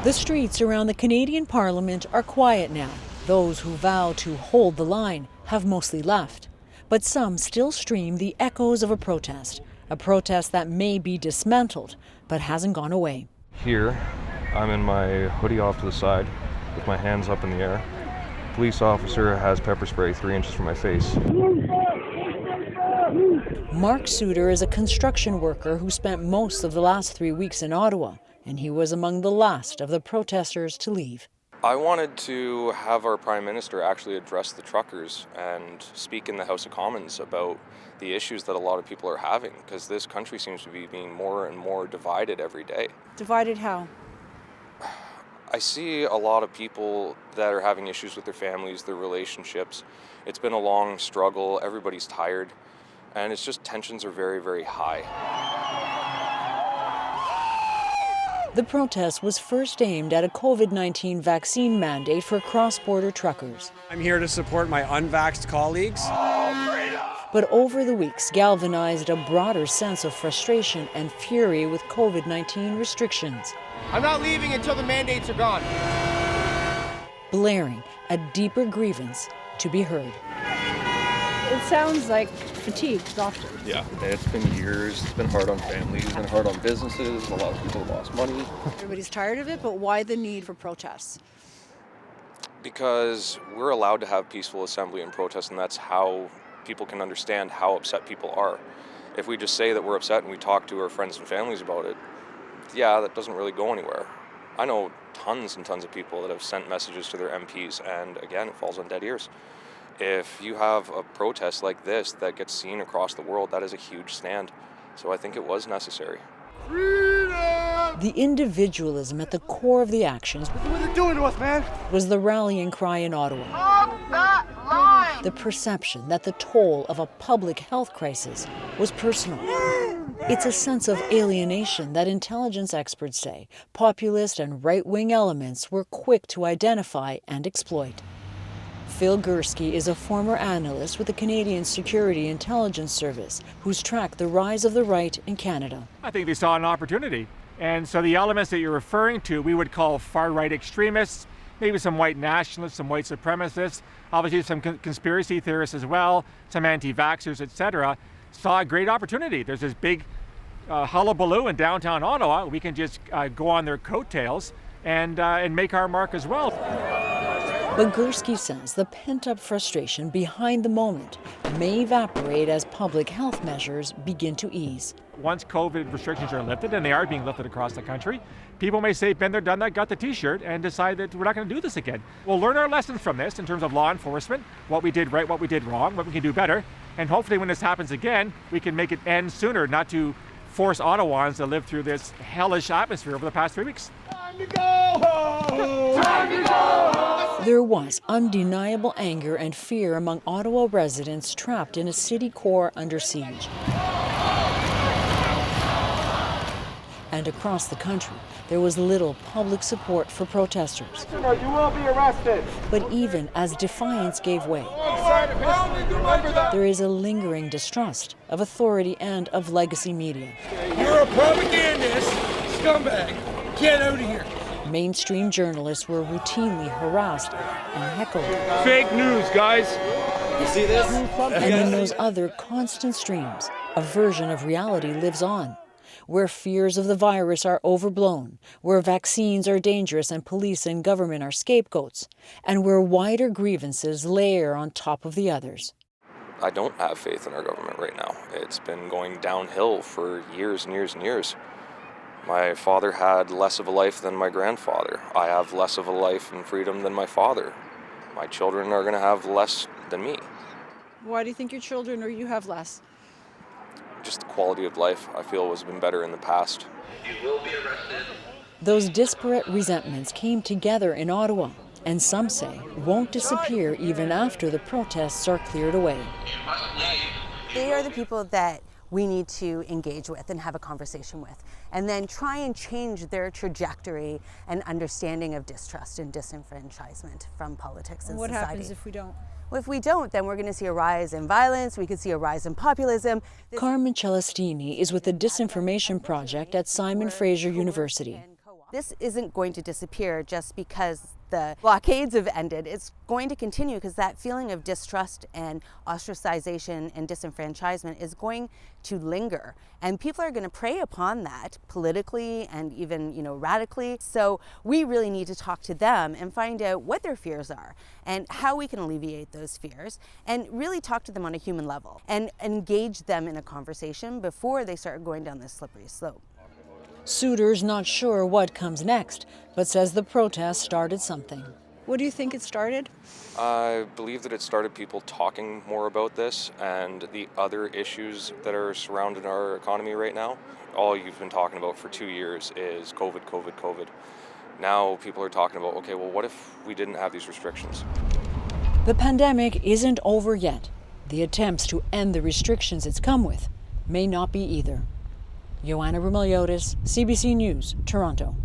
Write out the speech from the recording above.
The streets around the Canadian Parliament are quiet now. Those who vow to hold the line have mostly left. But some still stream the echoes of a protest that may be dismantled, but hasn't gone away. Here, I'm in my hoodie off to the side with my hands up in the air. Police officer has pepper spray 3 inches from my face. Mark Suter is a construction worker who spent most of the last 3 weeks in Ottawa, and he was among the last of the protesters to leave. I wanted to have our Prime Minister actually address the truckers and speak in the House of Commons about the issues that a lot of people are having, because this country seems to be being more and more divided every day. Divided how? I see a lot of people that are having issues with their families, their relationships. It's been a long struggle, everybody's tired, and it's just tensions are very, very high. The protest was first aimed at a COVID-19 vaccine mandate for cross-border truckers. I'm here to support my unvaxxed colleagues. But over the weeks galvanized a broader sense of frustration and fury with COVID-19 restrictions. I'm not leaving until the mandates are gone. Blaring a deeper grievance to be heard. It sounds like fatigue, exhaustion. Yeah, it's been years. It's been hard on families, it's been hard on businesses. A lot of people have lost money. Everybody's tired of it, but why the need for protests? Because we're allowed to have peaceful assembly and protest, and that's how people can understand how upset people are. If we just say that we're upset and we talk to our friends and families about it, yeah, that doesn't really go anywhere. I know tons and tons of people that have sent messages to their MPs, and again, it falls on dead ears. If you have a protest like this that gets seen across the world, that is a huge stand. So I think it was necessary. Freedom! The individualism at the core of the actions What are they doing to us, man? was the rallying cry in Ottawa. Hold that line! The perception that the toll of a public health crisis was personal. It's a sense of alienation that intelligence experts say populist and right-wing elements were quick to identify and exploit. Phil Gursky is a former analyst with the Canadian Security Intelligence Service who's tracked the rise of the right in Canada. I think they saw an opportunity. And so the elements that you're referring to, we would call far-right extremists, maybe some white nationalists, some white supremacists, obviously some conspiracy theorists as well, some anti-vaxxers, etc., saw a great opportunity. There's this big hullabaloo in downtown Ottawa. We can just go on their coattails and make our mark as well. But Gursky says the pent-up frustration behind the moment may evaporate as public health measures begin to ease. Once COVID restrictions are lifted, and they are being lifted across the country, people may say, been there, done that, got the t-shirt, and decide that we're not going to do this again. We'll learn our lessons from this in terms of law enforcement, what we did right, what we did wrong, what we can do better, and hopefully when this happens again, we can make it end sooner, not to force Ottawans to live through this hellish atmosphere over the past 3 weeks. Time to go home! Time to go home! There was undeniable anger and fear among Ottawa residents trapped in a city core under siege. And across the country, there was little public support for protesters. You will be arrested. But even as defiance gave way, there is a lingering distrust of authority and of legacy media. You're a propagandist, scumbag. Get out of here. Mainstream journalists were routinely harassed and heckled. Fake news, guys. You see this? And in those other constant streams, a version of reality lives on, where fears of the virus are overblown, where vaccines are dangerous and police and government are scapegoats, and where wider grievances layer on top of the others. I don't have faith in our government right now. It's been going downhill for years and years and years. My father had less of a life than my grandfather. I have less of a life and freedom than my father. My children are going to have less than me. Why do you think your children or you have less? Just the quality of life, I feel, has been better in the past. You will be arrested. Those disparate resentments came together in Ottawa, and some say won't disappear even after the protests are cleared away. They are the people that we need to engage with and have a conversation with, and then try and change their trajectory and understanding of distrust and disenfranchisement from politics and society. What happens if we don't? Well, if we don't, then we're going to see a rise in violence, we could see a rise in populism. Carmen Celestini is with the Disinformation Project at Simon Fraser University. This isn't going to disappear just because the blockades have ended. It's going to continue because that feeling of distrust and ostracization and disenfranchisement is going to linger. And people are going to prey upon that politically and even, radically. So we really need to talk to them and find out what their fears are and how we can alleviate those fears and really talk to them on a human level and engage them in a conversation before they start going down this slippery slope. Souter's not sure what comes next, but says the protest started something. What do you think it started? I believe that it started people talking more about this and the other issues that are surrounding our economy right now. All you've been talking about for 2 years is COVID, COVID, COVID. Now people are talking about, okay, well, what if we didn't have these restrictions? The pandemic isn't over yet. The attempts to end the restrictions it's come with may not be either. Ioanna Roumeliotis, CBC News, Toronto.